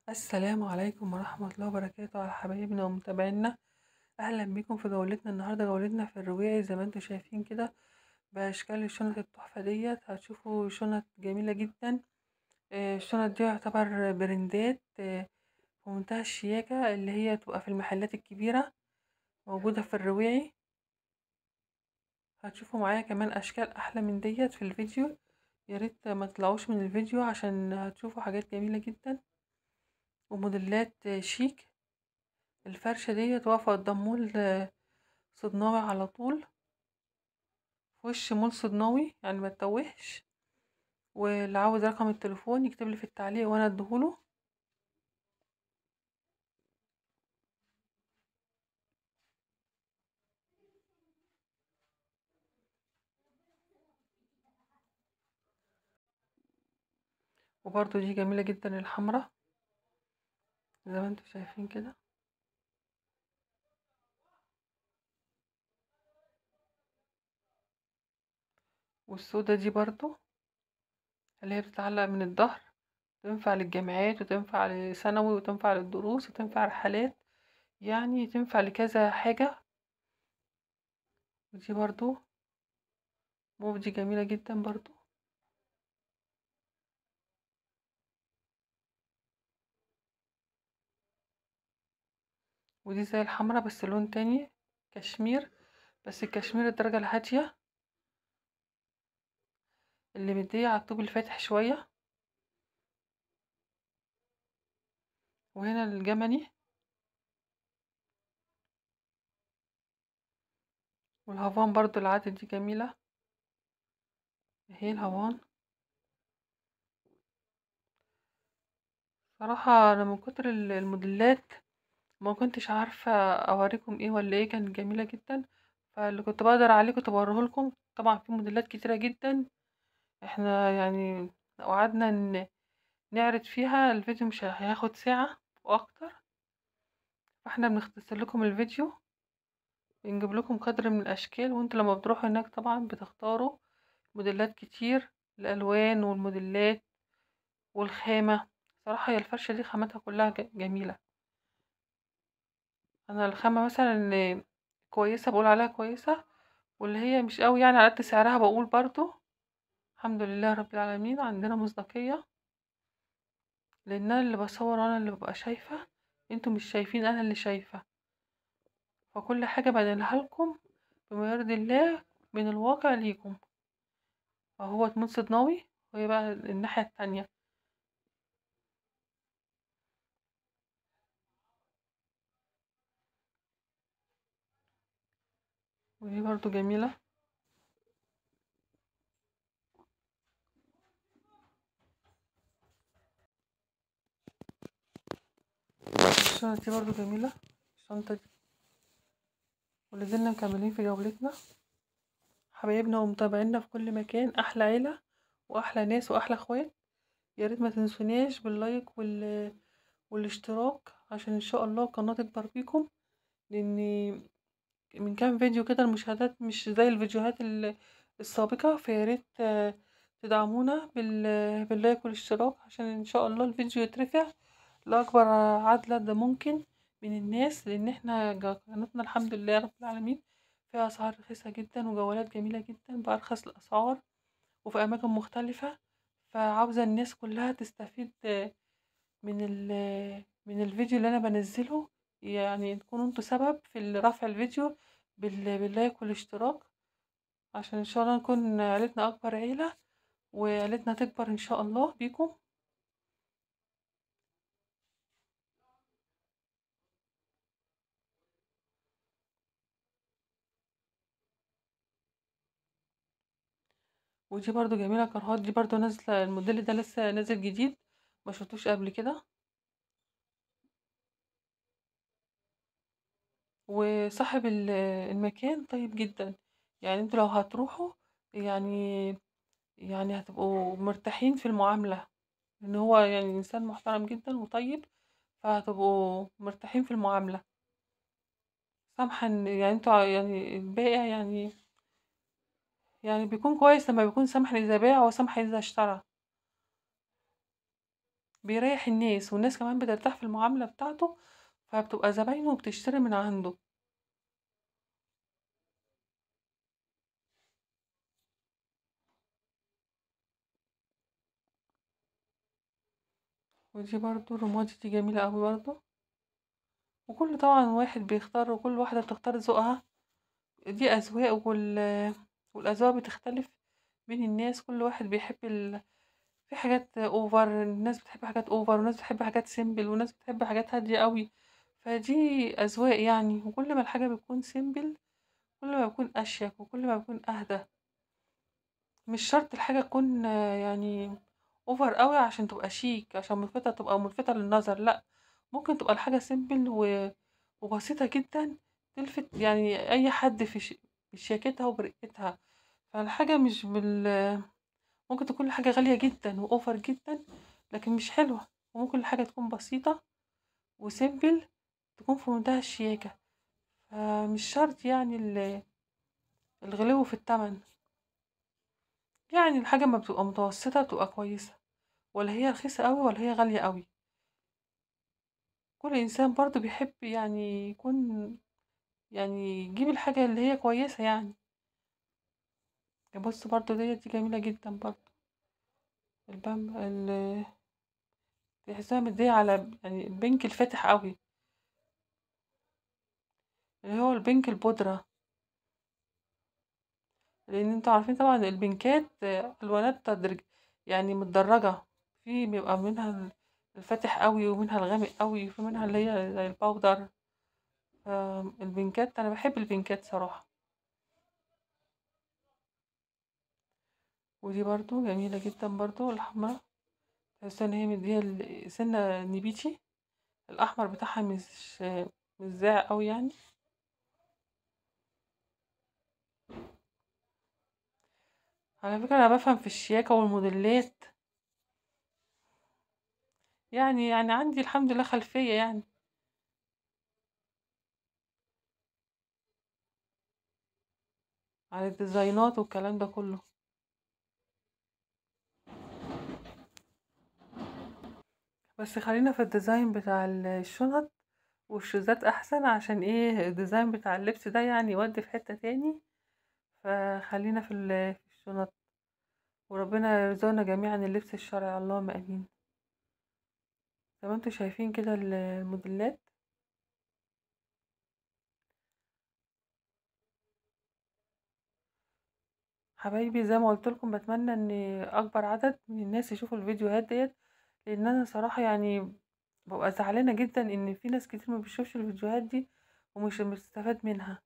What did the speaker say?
السلام عليكم ورحمة الله وبركاته على حبايبنا ومتابعينا. أهلا بيكم في جولتنا النهاردة. جولتنا في الرواعي زي ما انتم شايفين كده بأشكال الشنط التحفة ديت. هتشوفوا شنط جميلة جدا. الشنط دي يعتبر برندات في منتهى الشياكة، اللي هي تبقى في المحلات الكبيرة موجودة في الرواعي. هتشوفوا معايا كمان أشكال أحلى من ديت في الفيديو. ياريت ما تطلعوش من الفيديو عشان هتشوفوا حاجات جميلة جدا وموديلات شيك. الفرشة ديت واقفة قدام مول صدناوي على طول، في وش مول صدناوي يعني ما تتوهش. واللي عاوز رقم التليفون يكتب لي في التعليق وانا اديهوله. وبرضو دي جميلة جدا الحمرا زي ما انتم شايفين كده. والسودة دي برضو اللي هي بتتعلق من الظهر، تنفع للجامعات وتنفع لثانوي وتنفع للدروس وتنفع رحلات، يعني تنفع لكذا حاجة. ودي برضو موف، دي جميلة جدا برضو. ودي زي الحمرا بس لون تاني، كشمير، بس الكشمير الدرجة الهادية اللي مديه على الطوب الفاتح شوية. وهنا الجملي والهافان برضو العادة دي جميلة. اهي الهافان. صراحة انا من كتر الموديلات ما كنتش عارفة اوريكم ايه ولا ايه، كانت جميلة جدا. فاللي كنت بقدر عليه كنت بوريه لكم. طبعا في موديلات كتيرة جدا، احنا يعني لو قعدنا نعرض فيها الفيديو مش هياخد ساعة واكتر. فاحنا بنختصر لكم الفيديو، بنجيب لكم قدر من الاشكال، وانتوا لما بتروحوا هناك طبعا بتختاروا موديلات كتير، الالوان والموديلات والخامة. صراحة هي الفرشة دي خامتها كلها جميلة. انا الخامة مثلا اللي كويسة بقول عليها كويسة، واللي هي مش قوي يعني على قد سعرها بقول برضو الحمد لله رب العالمين عندنا مصداقية. لان انا اللي بصور وانا اللي ببقى شايفة، انتوا مش شايفين، انا اللي شايفة. فكل حاجة بنقلها لكم بما يرضي الله من الواقع ليكم. فهو منصد ناوي، وهي بقى الناحية التانية. ودي برضو جميلة. الشنطة دي برضو جميلة. الشنطة دي ولازلنا مكملين في جولتنا. حبايبنا ومتابعينا في كل مكان، احلى عيلة واحلى ناس واحلى اخوات. يا ريت ما تنسوناش باللايك والاشتراك عشان ان شاء الله القناة تكبر بيكم. لان من كام فيديو كده المشاهدات مش زي الفيديوهات السابقة. فيا ريت تدعمونا باللايك والاشتراك عشان ان شاء الله الفيديو يترفع لأكبر عدد ممكن من الناس. لان احنا قناتنا الحمد لله رب العالمين فيها اسعار رخيصة جدا وجولات جميلة جدا بأرخص الاسعار وفي اماكن مختلفة. فعاوزة الناس كلها تستفيد من الفيديو اللي انا بنزله، يعني تكونوا انتوا سبب في رفع الفيديو باللايك والاشتراك عشان ان شاء الله نكون عيلتنا اكبر عيلة وعيلتنا تكبر ان شاء الله بيكم. ودي برضو جميلة كرهات، دي برضو نازلة، الموديل ده لسه نازل جديد ما شفتوش قبل كده. وصاحب المكان طيب جدا، يعني انتوا لو هتروحوا يعني هتبقوا مرتاحين في المعاملة، ان هو يعني انسان محترم جدا وطيب. فهتبقوا مرتاحين في المعاملة. سامحة يعني انتوا يعني البائع يعني بيكون كويس لما بيكون سامح إذا باع وسامح إذا اشترى. بيريح الناس، والناس كمان بترتاح في المعاملة بتاعته، فبتبقى زباينه وبتشتري من عنده. ودي برضو الرمادي دي جميلة قوي برضو. وكل طبعا واحد بيختار، وكل واحدة بتختار ذوقها. دي أذواق، والأذواق بتختلف بين الناس. كل واحد بيحب في حاجات اوفر، الناس بتحب حاجات اوفر، وناس بتحب حاجات سيمبل، وناس بتحب حاجات هادية قوي. فدي أذواق يعني، وكل ما الحاجة بتكون سيمبل كل ما بيكون أشيك، وكل ما بيكون أهدى. مش شرط الحاجة تكون يعني اوفر قوي عشان تبقى شيك، عشان ملفتة تبقى ملفتة للنظر. لا، ممكن تبقى الحاجة سيمبل وبسيطة جدا، تلفت يعني أي حد بشياكتها وبرقتها. فالحاجة مش ممكن تكون الحاجة غالية جدا وأوفر جدا لكن مش حلوة. وممكن الحاجة تكون بسيطة وسيمبل تكون في منتهى الشياكة. فمش شرط يعني الغلو في التمن. يعني الحاجة ما بتبقى متوسطة بتبقى كويسة، ولا هي رخيصة قوي ولا هي غالية قوي. كل إنسان برضو بيحب يعني يكون، يعني يجيب الحاجة اللي هي كويسة يعني. بص برضو دي جميلة جدا برضو. البام تحسها مدية على يعني البنك الفاتح قوي، اللي هو البنك البودرة. لأن انتوا عارفين طبعا البنكات ألوانات تدرج يعني متدرجة. في بيبقى منها الفاتح قوي، ومنها الغامق قوي، وفي منها اللي هي زي الباودر. البنكات أنا بحب البنكات صراحة. ودي برضو جميلة جدا برضو الحمرا. تحس ان هي مديها سنة نبيتي. الأحمر بتاعها مش زاع قوي يعني. على فكرة أنا بفهم في الشياكة والموديلات. يعني عندي الحمد لله خلفية يعني عن الديزاينات والكلام ده كله. بس خلينا في الديزاين بتاع الشنط والشوزات أحسن، عشان ايه الديزاين بتاع اللبس ده يعني يودي في حتة تاني. فخلينا في الشنط. وربنا يرزقنا جميعا اللبس الشرعي، اللهم امين. زي ما انتوا شايفين كده الموديلات. حبايبي زي ما قلت لكم، بتمنى ان اكبر عدد من الناس يشوفوا الفيديوهات ديت. لان انا صراحة يعني ببقى زعلانة جدا ان في ناس كتير ما بتشوفش الفيديوهات دي ومش بتستفاد منها.